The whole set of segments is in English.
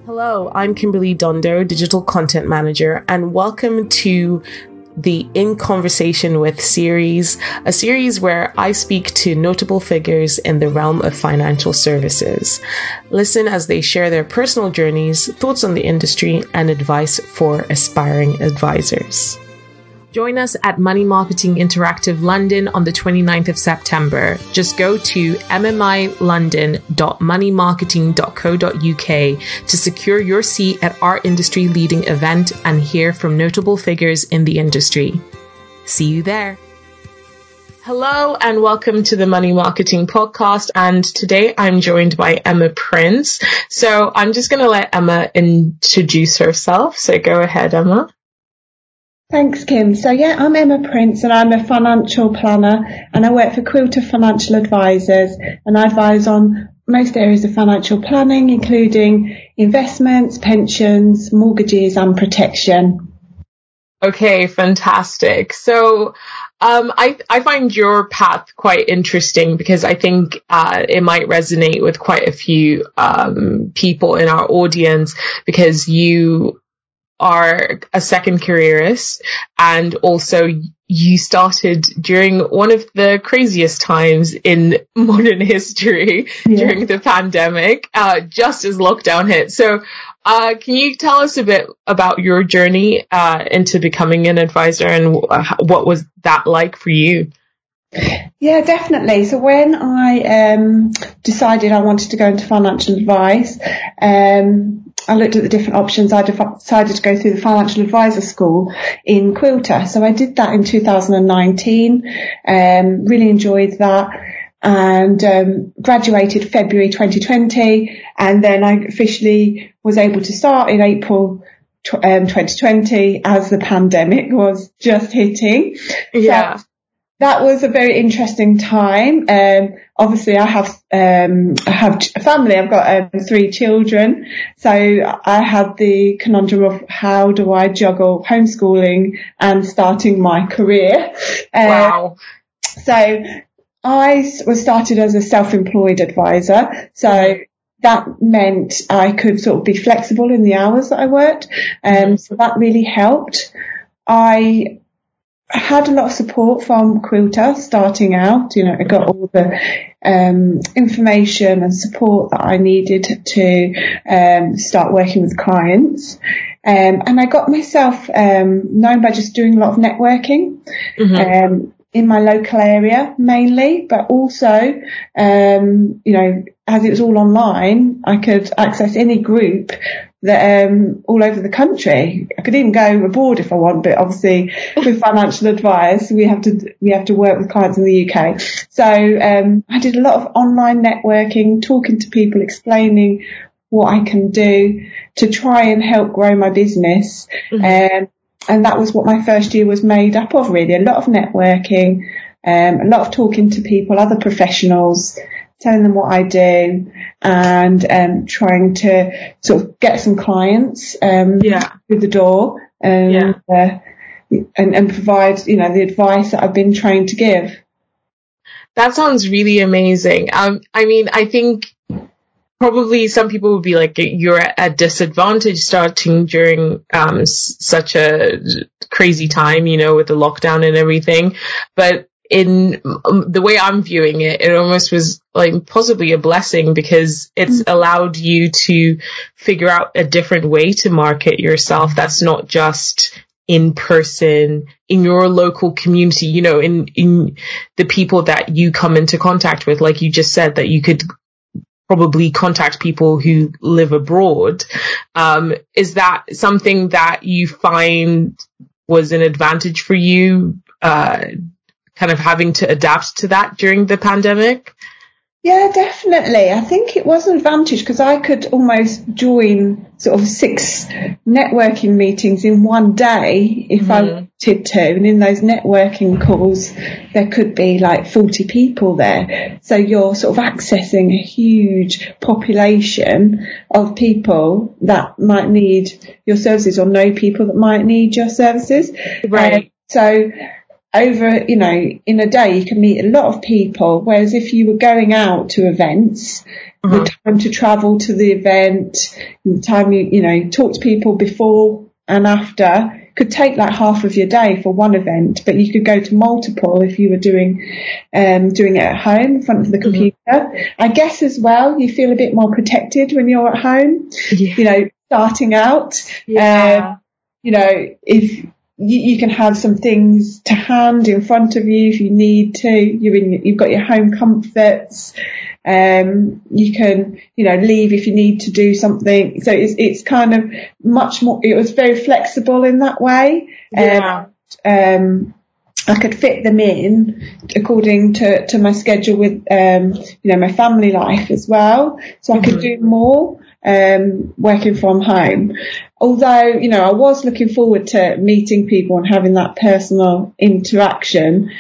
Hello, I'm Kimberley Dondo, Digital Content Manager, and welcome to the In Conversation With series, a series where I speak to notable figures in the realm of financial services. Listen as they share their personal journeys, thoughts on the industry, and advice for aspiring advisors. Join us at Money Marketing Interactive London on the 29th of September. Just go to mmilondon.moneymarketing.co.uk to secure your seat at our industry-leading event and hear from notable figures in the industry. See you there. Hello and welcome to the Money Marketing Podcast. And today I'm joined by Emma Prince. So I'm just going to let Emma introduce herself. So go ahead, Emma. Thanks, Kim. So I'm Emma Prince and I'm a financial planner and I work for Quilter Financial Advisers and I advise on most areas of financial planning, including investments, pensions, mortgages and protection. Okay, fantastic. So I find your path quite interesting because I think it might resonate with quite a few people in our audience because you are a second careerist and also you started during one of the craziest times in modern history during the pandemic, just as lockdown hit. So can you tell us a bit about your journey into becoming an advisor and what was that like for you? Yeah, definitely. So when I decided I wanted to go into financial advice, I looked at the different options. I decided to go through the financial advisor school in Quilter. So I did that in 2019, really enjoyed that and graduated February 2020. And then I officially was able to start in April 2020 as the pandemic was just hitting. Yeah. So that was a very interesting time. Obviously, I have a family. I've got 3 children, so I had the conundrum of how do I juggle homeschooling and starting my career. Wow! So I was started as a self-employed advisor. So that meant I could sort of be flexible in the hours that I worked. So that really helped. I had a lot of support from Quilter starting out. I got all the information and support that I needed to start working with clients. And I got myself known by just doing a lot of networking in my local area mainly, but also, as it was all online, I could access any group that all over the country. I could even go abroad if I want, but obviously with financial advice we have to work with clients in the UK. So I did a lot of online networking, talking to people, explaining what I can do to try and help grow my business. And that was what my first year was made up of, really. A lot of networking, a lot of talking to people, other professionals, telling them what I do and trying to sort of get some clients through the door and provide, the advice that I've been trained to give. That sounds really amazing. I think probably some people would be like, you're at a disadvantage starting during such a crazy time, with the lockdown and everything. But in the way I'm viewing it, it almost was like possibly a blessing because it's allowed you to figure out a different way to market yourself that's not just in person, in your local community, in the people that you come into contact with. Like you just said, that you could probably contact people who live abroad. Is that something that you find was an advantage for you, kind of having to adapt to that during the pandemic? Yeah, definitely. I think it was an advantage because I could almost join sort of 6 networking meetings in one day if I wanted to. And in those networking calls, there could be like 40 people there. So you're sort of accessing a huge population of people that might need your services or know people that might need your services. Right. So over, you know, in a day you can meet a lot of people, whereas if you were going out to events, the time to travel to the event, the time you know, talk to people before and after could take like half of your day for one event, but you could go to multiple if you were doing it at home in front of the computer. I guess as well, you feel a bit more protected when you're at home, you know, starting out. You know, if you can have some things to hand in front of you if you need to. You've got your home comforts. You can, you know, leave if you need to do something. So it's kind of much more. It was very flexible in that way. I could fit them in according to my schedule with, you know, my family life as well. So I could do more working from home. Although, you know, I was looking forward to meeting people and having that personal interaction.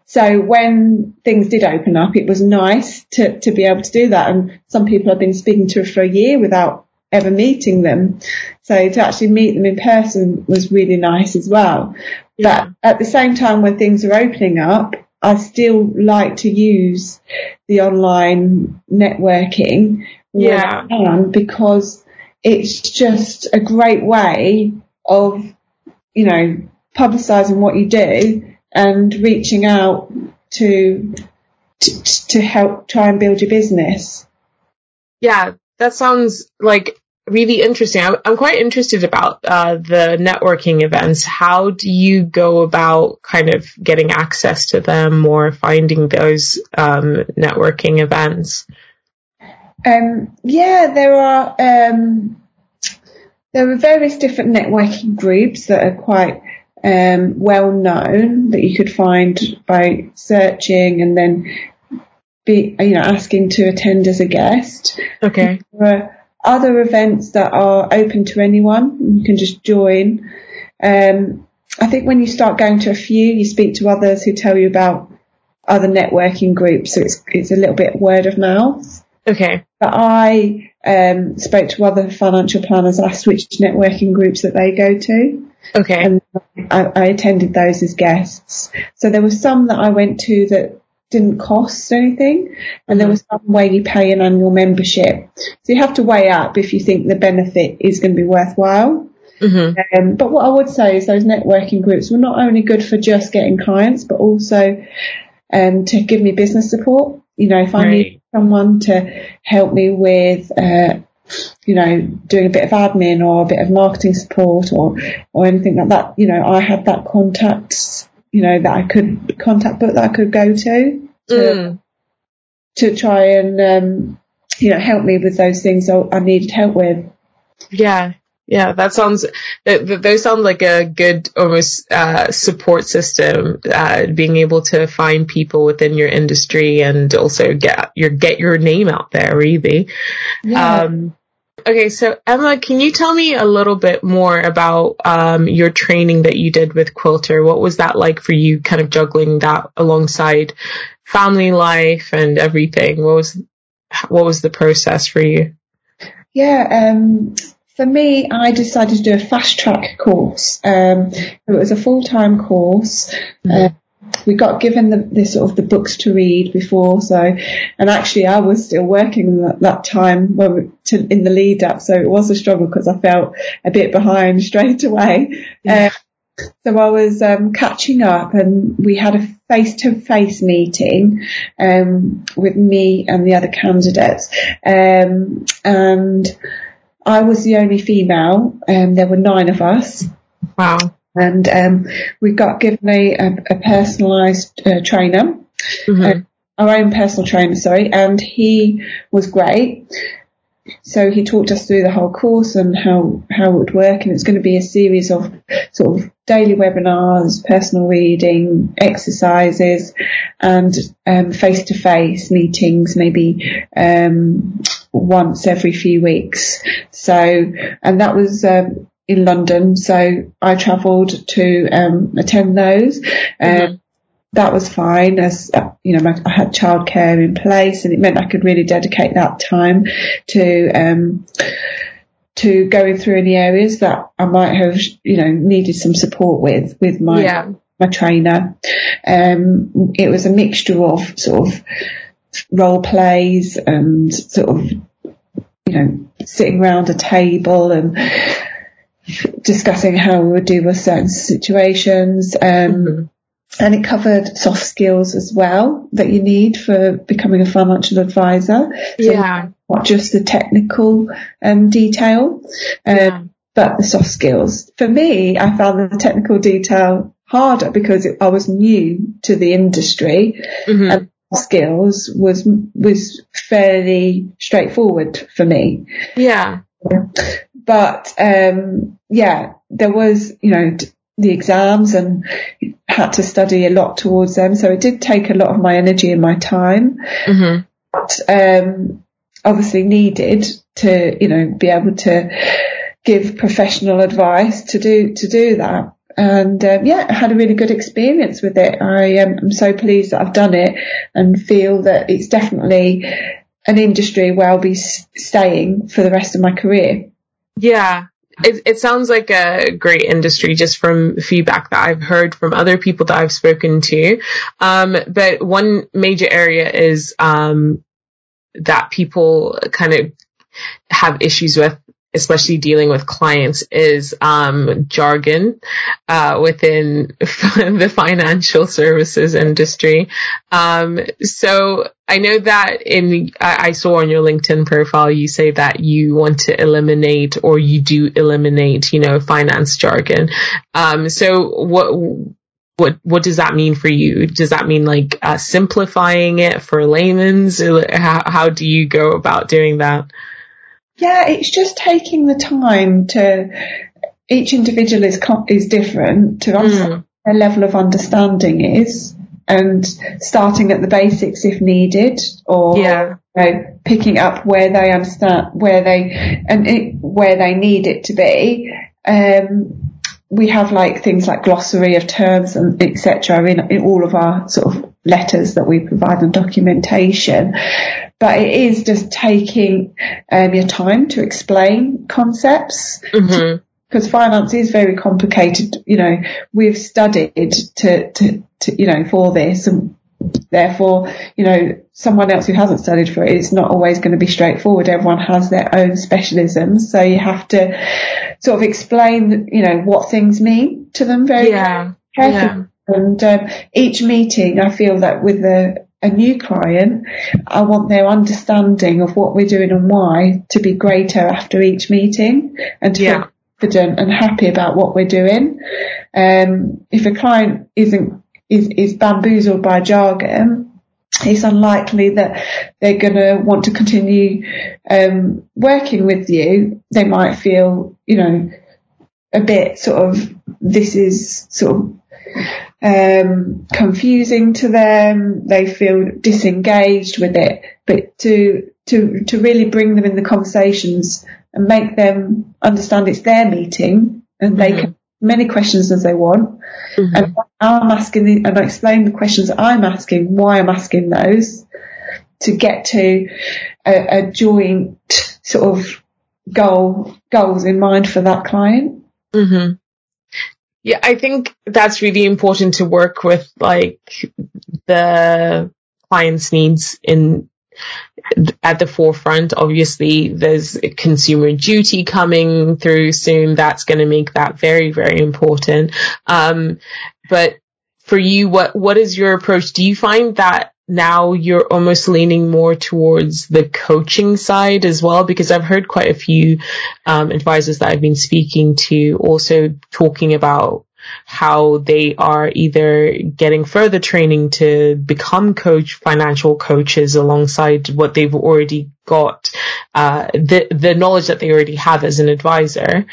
So when things did open up, it was nice to be able to do that. And some people I've been speaking to for a year without ever meeting them. So to actually meet them in person was really nice as well. But at the same time, when things are opening up, I still like to use the online networking when I can, because it's just a great way of, you know, publicising what you do and reaching out to help try and build your business. Yeah, that sounds like really interesting. I'm quite interested about the networking events. How do you go about kind of getting access to them or finding those networking events? There are various different networking groups that are quite well known that you could find by searching and then asking to attend as a guest. Okay. There are other events that are open to anyone. You can just join. I think when you start going to a few, you speak to others who tell you about other networking groups. So it's a little bit word of mouth. Okay. But I spoke to other financial planners, asked which networking groups that they go to. Okay. And I attended those as guests. So there were some that I went to that didn't cost anything, and there was some where you pay an annual membership. So you have to weigh up if you think the benefit is going to be worthwhile. But what I would say is those networking groups were not only good for just getting clients, but also to give me business support. You know, if I need someone to help me with, you know, doing a bit of admin or a bit of marketing support or anything like that, you know, I had that contacts, you know, that I could contact book that I could go to try and, you know, help me with those things I needed help with. Yeah, that sounds. Those sound like a good, almost support system. Being able to find people within your industry and also get your name out there, really. Yeah. Okay, so Emma, can you tell me a little bit more about your training that you did with Quilter? What was that like for you, kind of juggling that alongside family life and everything? What was the process for you? Yeah. For me, I decided to do a fast track course. It was a full-time course. We got given the sort of the books to read before, and actually I was still working that time in the lead up, so it was a struggle because I felt a bit behind straight away. So I was catching up, and we had a face-to-face meeting with me and the other candidates, and I was the only female, and there were 9 of us. Wow. And we got given a personalised trainer, our own personal trainer, and he was great. So he talked us through the whole course and how it would work, and it's going to be a series of sort of daily webinars, personal reading, exercises, and face-to-face meetings, maybe once every few weeks. So, and that was in London, so I travelled to attend those. That was fine, as you know, I had childcare in place, and it meant I could really dedicate that time to going through any areas that I might have, you know, needed some support with my my trainer. It was a mixture of sort of role plays and sort of, sitting around a table and discussing how we would deal with certain situations. And it covered soft skills as well that you need for becoming a financial advisor. So not just the technical detail, but the soft skills. For me, I found the technical detail harder because I was new to the industry, and skills was fairly straightforward for me. But there was the exams, and had to study a lot towards them, so it did take a lot of my energy and my time. But obviously needed to be able to give professional advice to do that. And I had a really good experience with it. I am so pleased that I've done it, and feel that it's definitely an industry where I'll be staying for the rest of my career. Yeah. It sounds like a great industry just from feedback that I've heard from other people that I've spoken to. But one major area is that people kind of have issues with, especially dealing with clients, is jargon within the financial services industry. So I know that I saw on your LinkedIn profile you say that you want to eliminate, or you do eliminate, finance jargon. So what does that mean for you? Does that mean like simplifying it for layman's? How do you go about doing that? Yeah, it's just taking the time each individual is different to understand their level of understanding is, and starting at the basics if needed, or picking up where they understand, where they need it to be. We have like things like glossary of terms and etc. in all of our sort of letters that we provide and documentation. But it is just taking your time to explain concepts, because finance is very complicated. We've studied to for this, and therefore, someone else who hasn't studied for it, it's not always going to be straightforward. Everyone has their own specialisms, so you have to sort of explain, what things mean to them very carefully. And each meeting, I feel that with a new client, I want their understanding of what we're doing and why to be greater after each meeting, and to feel confident and happy about what we're doing. If a client is bamboozled by jargon, it's unlikely that they're going to want to continue working with you. They might feel, a bit sort of, this is sort of confusing to them. They feel disengaged with it. But to really bring them in the conversations and make them understand it's their meeting, and they can ask many questions as they want. And I'm asking, and I explain the questions that I'm asking, why I'm asking those, to get to a joint sort of goals in mind for that client. Yeah, I think that's really important to work with, like, the client's needs at the forefront. Obviously, there's consumer duty coming through soon. That's going to make that very, very important. But for you, what is your approach? Do you find that now you're almost leaning more towards the coaching side as well? Because I've heard quite a few advisors that I've been speaking to also talking about how they are either getting further training to become financial coaches alongside what they've already got, the knowledge that they already have as an advisor.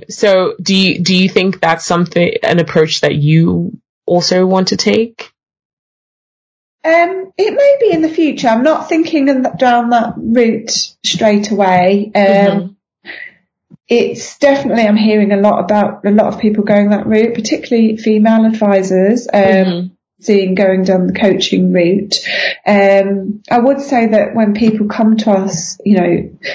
So do you think that's an approach that you also want to take? It may be in the future. I'm not thinking down that route straight away. It's definitely, I'm hearing a lot of people going that route, particularly female advisors, going down the coaching route. I would say that when people come to us,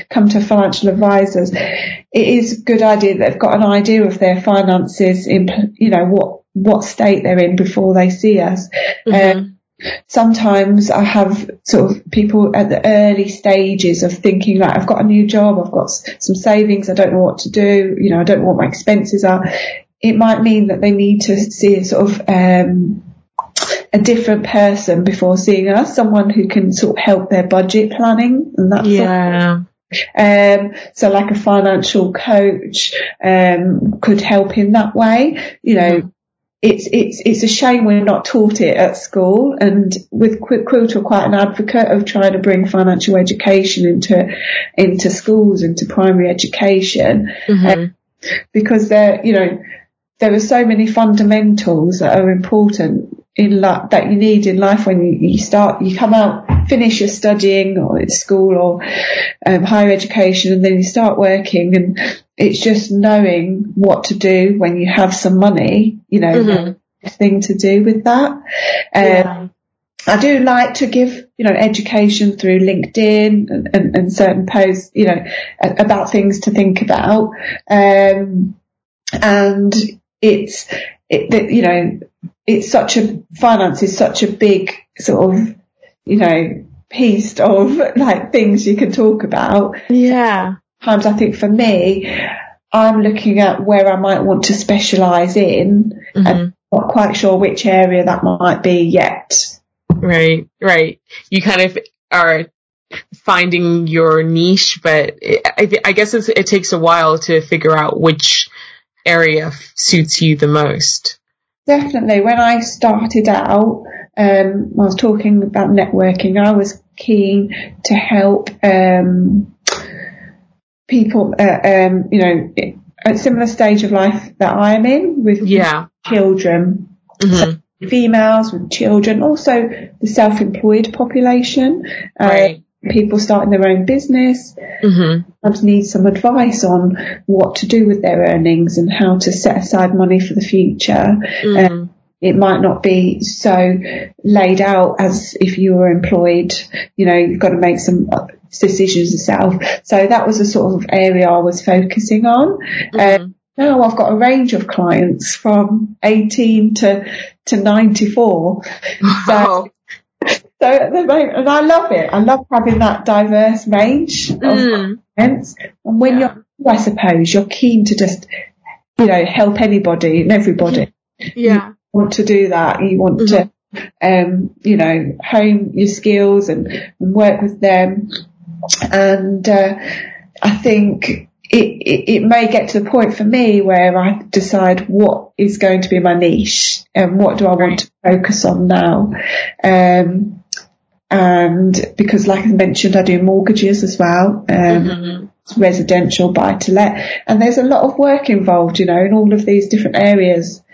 come to financial advisors, it is a good idea that they've got an idea of their finances, what state they're in before they see us. Sometimes I have sort of people at the early stages of thinking, like, I've got a new job, I've got some savings, I don't know what to do, you know, I don't know what my expenses are. It might mean that they need to see a sort of a different person before seeing us, someone who can sort of help their budget planning and that sort of thing. So like a financial coach could help in that way. You know, it's a shame we're not taught it at school, and with Quilter, quite an advocate of trying to bring financial education into schools, into primary education, because there are so many fundamentals that are important in that you need in life when you come out, finish your studying or at school or higher education, and then you start working, and it's just knowing what to do when you have some money, you know, thing to do with that. I do like to give, you know, education through LinkedIn and certain posts, you know, about things to think about. And finance is such a big sort of, you know, piece of like things you can talk about. Yeah. Sometimes I think for me, I'm looking at where I might want to specialise in, and not quite sure which area that might be yet. Right. You kind of are finding your niche, but I guess it takes a while to figure out which area suits you the most. Definitely. When I started out, I was talking about networking. I was keen to help people, you know, at a similar stage of life that I am in, with children, so females with children, also the self-employed population, people starting their own business. Sometimes need some advice on what to do with their earnings and how to set aside money for the future. It might not be so laid out as if you were employed. You know, you've got to make some decisions yourself. So that was the sort of area I was focusing on. Now I've got a range of clients from 18 to 94. Wow. So at the moment, and I love it. I love having that diverse range of clients. And when I suppose you're keen to just, you know, help anybody and everybody. You want to do that. You want to, you know, hone your skills and work with them. And I think it may get to the point for me where I decide what is going to be my niche and what do I want to focus on now. And because, like I mentioned, I do mortgages as well, residential, buy to let, and there's a lot of work involved, you know, in all of these different areas.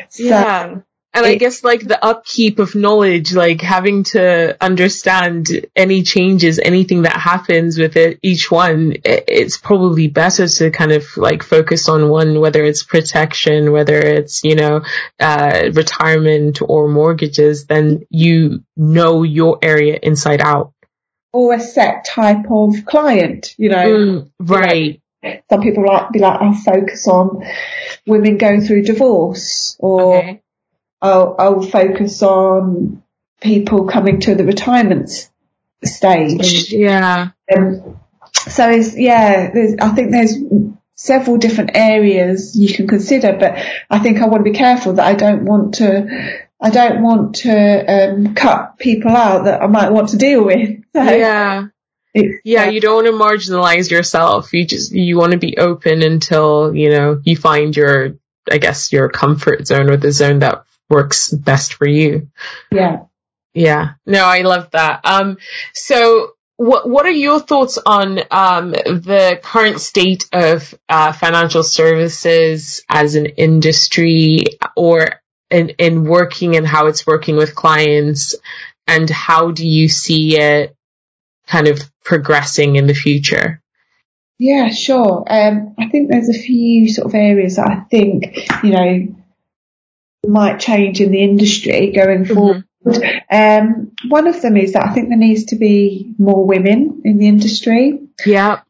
So and I guess like the upkeep of knowledge, like having to understand any changes, anything that happens with it, each one, it's probably better to kind of like focus on one, whether it's protection, whether it's, you know, retirement or mortgages, then you know your area inside out. Or a set type of client, you know. Right. You know, some people I'll focus on women going through divorce, or I'll focus on people coming to the retirement stage. So I think there's several different areas you can consider, but I think I want to be careful that I don't want to cut people out that I might want to deal with. So, you don't want to marginalize yourself. You want to be open until, you know, you find your comfort zone, or the zone that works best for you. No, I love that. So what are your thoughts on the current state of financial services as an industry, or in working, and how it's working with clients, and how do you see it kind of progressing in the future? Yeah, sure. I think there's a few sort of areas that I think, you know, might change in the industry going forward. One of them is that I think there needs to be more women in the industry. So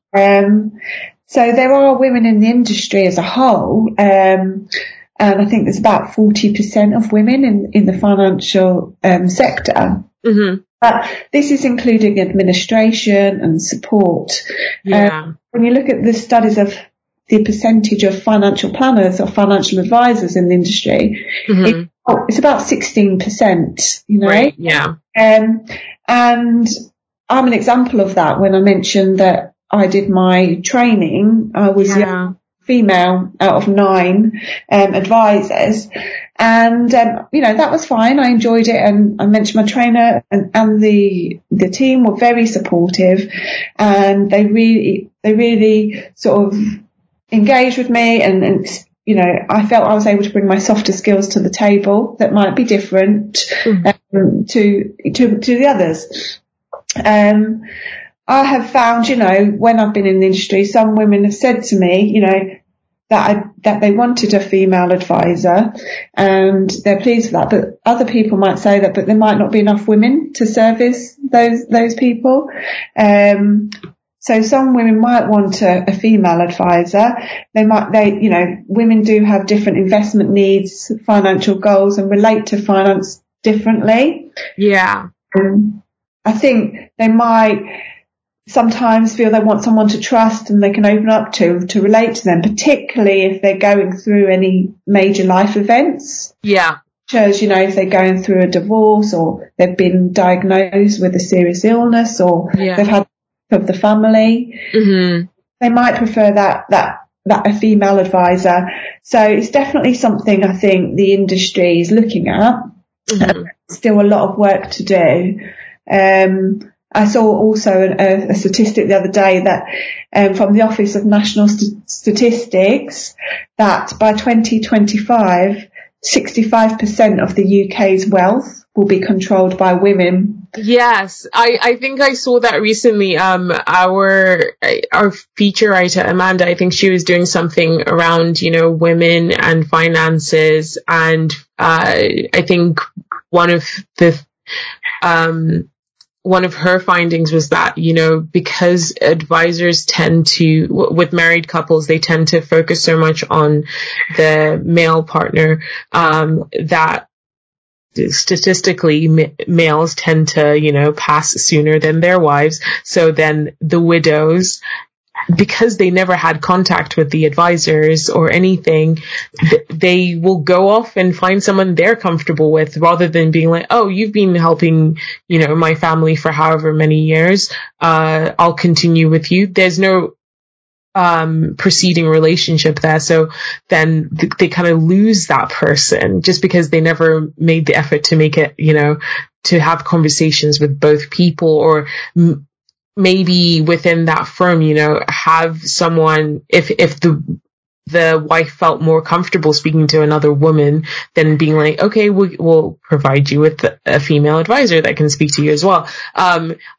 there are women in the industry as a whole, and I think there's about 40% of women in the financial sector. Mm-hmm. But this is including administration and support. Yeah. When you look at the studies of the percentage of financial planners or financial advisors in the industry, Mm-hmm. it's about 16%, Right. Yeah. And I'm an example of that. When I mentioned that I did my training, I was young female out of 9 advisors, and that was fine. I enjoyed it, and I mentioned my trainer and the team were very supportive, and they really sort of engaged with me, and I felt I was able to bring my softer skills to the table that might be different to the others. I have found, when I've been in the industry, some women have said to me, that they wanted a female advisor, and they're pleased with that. But other people might say that, but there might not be enough women to service those people. So some women might want a female advisor. Women do have different investment needs, financial goals, and relate to finance differently. Yeah. I think they might sometimes feel they want someone to trust and they can open up to relate to them, particularly if they're going through any major life events. Yeah. Such as, if they're going through a divorce, or they've been diagnosed with a serious illness, or they've had of the family. Mm-hmm. They might prefer that a female advisor. So it's definitely something I think the industry is looking at. Mm-hmm. Still a lot of work to do. I saw also a statistic the other day that from the Office of National Statistics, that by 2025, 65% of the UK's wealth will be controlled by women. Yes, I think I saw that recently. Our feature writer, Amanda, I think she was doing something around, women and finances. And I think one of her findings was that, because advisors tend to, with married couples, they tend to focus so much on the male partner, that statistically males tend to, pass sooner than their wives. So then the widows, because they never had contact with the advisors or anything, they will go off and find someone they're comfortable with, rather than being like, oh, you've been helping, my family for however many years. I'll continue with you. There's no preceding relationship there. So then they kind of lose that person just because they never made the effort to make it, to have conversations with both people, or maybe within that firm, have someone, if the wife felt more comfortable speaking to another woman, then being like, okay, we'll provide you with a female advisor that can speak to you as well.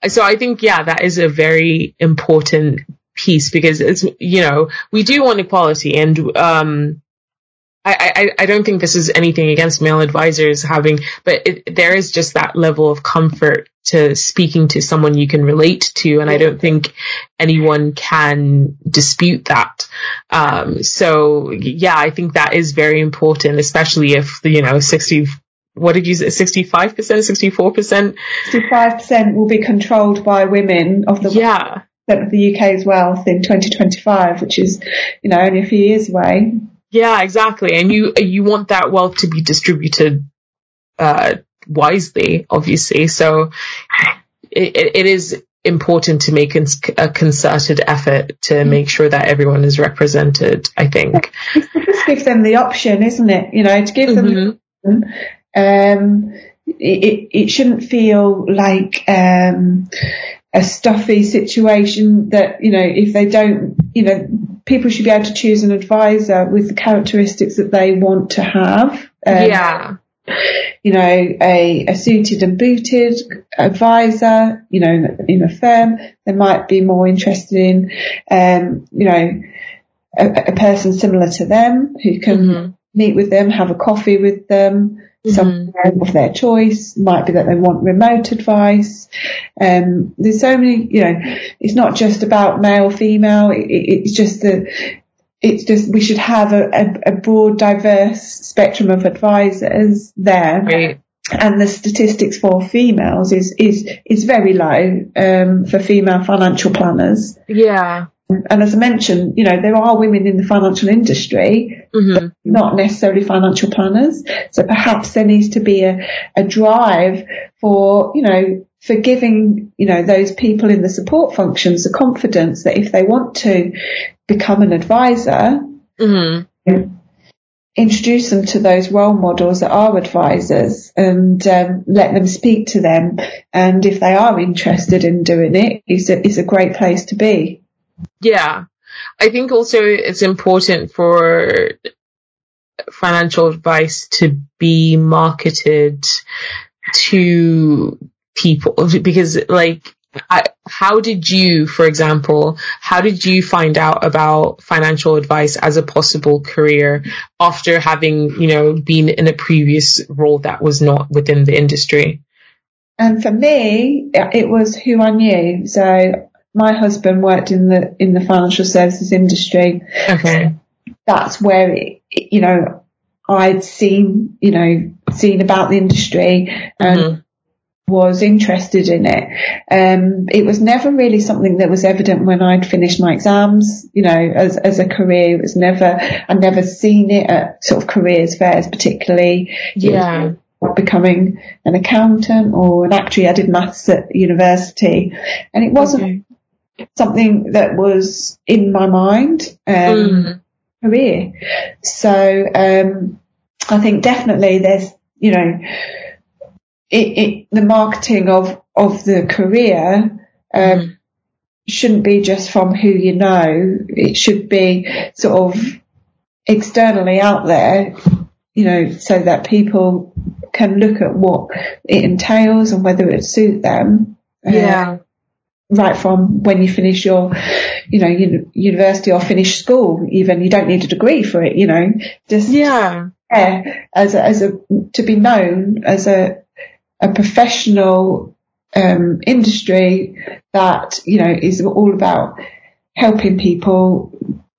So I think, that is a very important piece, because it's, we do want equality, and I don't think this is anything against male advisors but there is just that level of comfort to speaking to someone you can relate to, and I don't think anyone can dispute that. So I think that is very important, especially if 65%, 64%? 65% will be controlled by women of the of the UK's wealth in 2025, which is, only a few years away. Yeah, exactly. And you want that wealth to be distributed wisely, obviously. So it is important to make a concerted effort to make sure that everyone is represented, I think. Just give them the option, isn't it? To give them the option. It shouldn't feel like a stuffy situation that, if they don't, people should be able to choose an advisor with the characteristics that they want to have. A suited and booted advisor, in a firm, they might be more interested in, a person similar to them who can meet with them, have a coffee with them. Someone of their choice. Might be that they want remote advice. There's so many, it's not just about male, female. It's just that it's just, we should have a broad, diverse spectrum of advisors there. Right. And the statistics for females is very low, for female financial planners. Yeah. And as I mentioned, there are women in the financial industry, but not necessarily financial planners. So perhaps there needs to be a drive for, for giving, those people in the support functions the confidence that if they want to become an advisor, introduce them to those role models that are advisors and let them speak to them. And if they are interested in doing it, it's a great place to be. Yeah. I think also it's important for financial advice to be marketed to people, because how did you find out about financial advice as a possible career after having, been in a previous role that was not within the industry? And for me, it was who I knew. So my husband worked in the financial services industry. Okay. That's where I'd seen about the industry and was interested in it. It was never really something that was evident when I'd finished my exams, as a career. It was I'd never seen it at sort of careers fairs particularly. Yeah. Becoming an accountant or an actuary. I did maths at university, and it wasn't something that was in my mind career. So I think definitely there's the marketing of the career shouldn't be just from who you know. It should be sort of externally out there, so that people can look at what it entails and whether it suit them. Right from when you finish your, university or finish school, even you don't need a degree for it, to be known as a professional industry that is all about helping people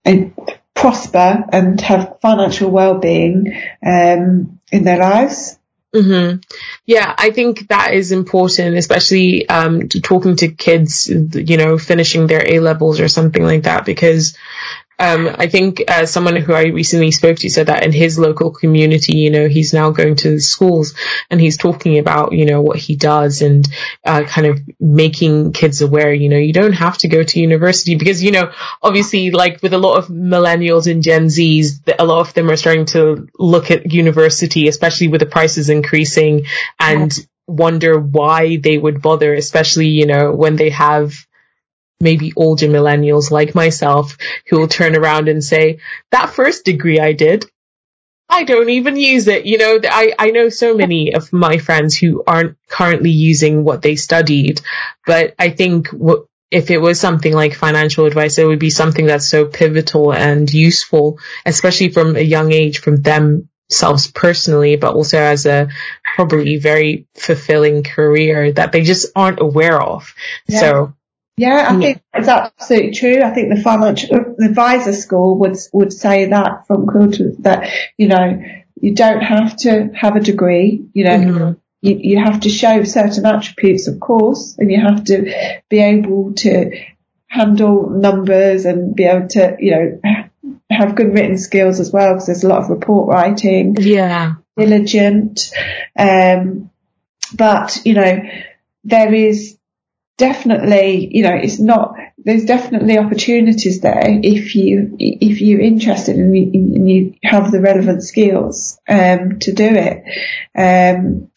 and prosper and have financial well-being in their lives. Yeah, I think that is important, especially talking to kids, finishing their A levels or something like that, because I think someone who I recently spoke to said that in his local community, he's now going to schools and he's talking about, what he does and kind of making kids aware, you don't have to go to university because, obviously like with a lot of millennials and Gen Zs, a lot of them are starting to look at university, especially with the prices increasing, and wonder why they would bother, especially, when they have maybe older millennials like myself who will turn around and say, that first degree I did, I don't even use it. I know so many of my friends who aren't currently using what they studied, but I think if it was something like financial advice, it would be something that's so pivotal and useful, especially from a young age, from themselves personally, but also as a probably very fulfilling career that they just aren't aware of. Yeah. So yeah, I think it's absolutely true. I think the financial advisor school would say that from Quilter, that, you don't have to have a degree, you have to show certain attributes, of course, and you have to be able to handle numbers and be able to, have good written skills as well, because there's a lot of report writing. Yeah. Diligent. But, there is definitely, there's definitely opportunities there if you're interested and you have the relevant skills, to do it. And,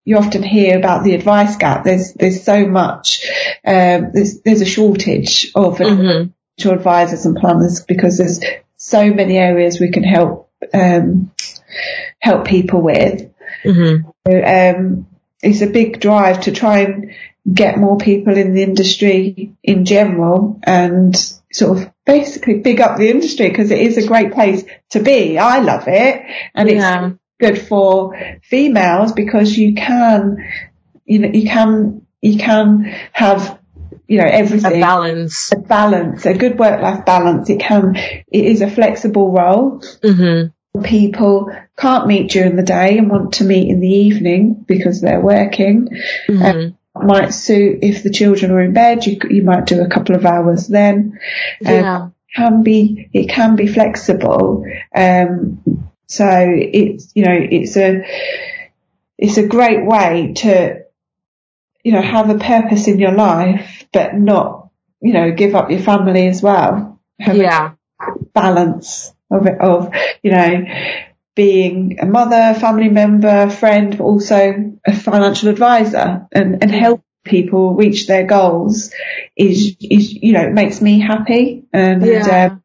you often hear about the advice gap. There's so much, there's a shortage of financial advisors and planners because there's so many areas we can help people with. So, it's a big drive to try and get more people in the industry in general and sort of basically big up the industry, because it is a great place to be. I love it. And it's good for females because you can have, everything. A balance, a good work-life balance. It is a flexible role. Mm-hmm. People can't meet during the day and want to meet in the evening because they're working. Mm-hmm. Might suit if the children are in bed. You might do a couple of hours then. It can be flexible. So it's a great way to, have a purpose in your life, but not, give up your family as well. Have a balance of being a mother, family member, friend, but also a financial advisor and help people reach their goals is it makes me happy. And and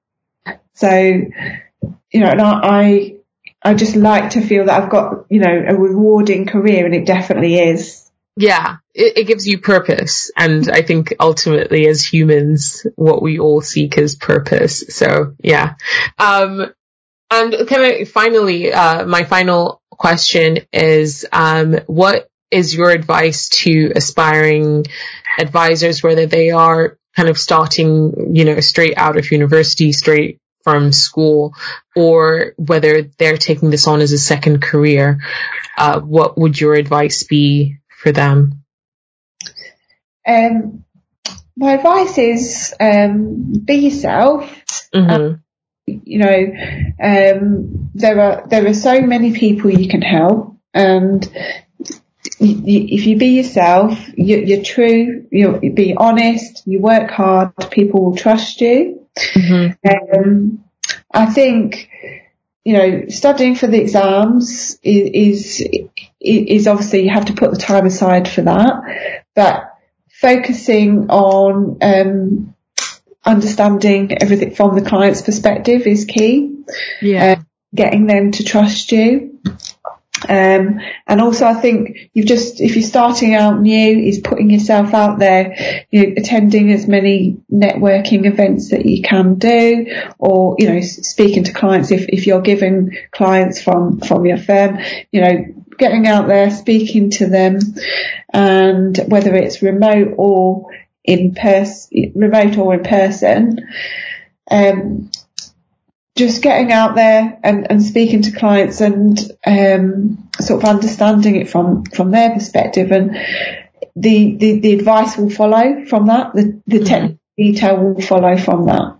I just like to feel that I've got, a rewarding career, and it definitely is. Yeah, it gives you purpose. And I think ultimately as humans, what we all seek is purpose. So, yeah. And kind of finally, my final question is, what is your advice to aspiring advisors, whether they are kind of starting, straight out of university, straight from school, or whether they're taking this on as a second career? What would your advice be for them? My advice is be yourself. Mm-hmm. There are so many people you can help, and if you be yourself, you're true, you be honest, you work hard, people will trust you. Mm-hmm. I think studying for the exams is obviously, you have to put the time aside for that, but focusing on understanding everything from the client's perspective is key. Getting them to trust you. And also I think if you're starting out new, is putting yourself out there, attending as many networking events that you can do, or, speaking to clients if you're given clients from your firm, getting out there, speaking to them, and whether it's remote or in person, just getting out there and speaking to clients and sort of understanding it from their perspective, and the advice will follow from that. The technical detail will follow from that.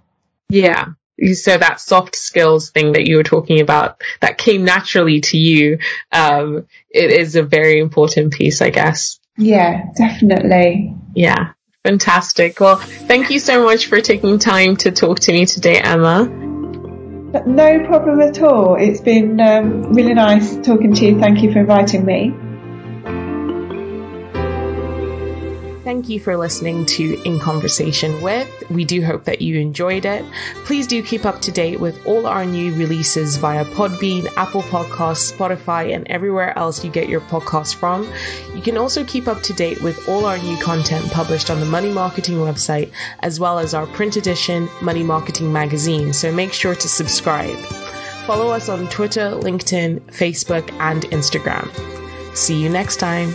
Yeah. So that soft skills thing that you were talking about that came naturally to you, it is a very important piece, I guess. Yeah, definitely. Yeah. Fantastic. Well, thank you so much for taking time to talk to me today, Emma. No problem at all. It's been really nice talking to you. Thank you for inviting me. Thank you for listening to In Conversation With. We do hope that you enjoyed it. Please do keep up to date with all our new releases via Podbean, Apple Podcasts, Spotify, and everywhere else you get your podcasts from. You can also keep up to date with all our new content published on the Money Marketing website, as well as our print edition Money Marketing magazine. So make sure to subscribe. Follow us on Twitter, LinkedIn, Facebook, and Instagram. See you next time.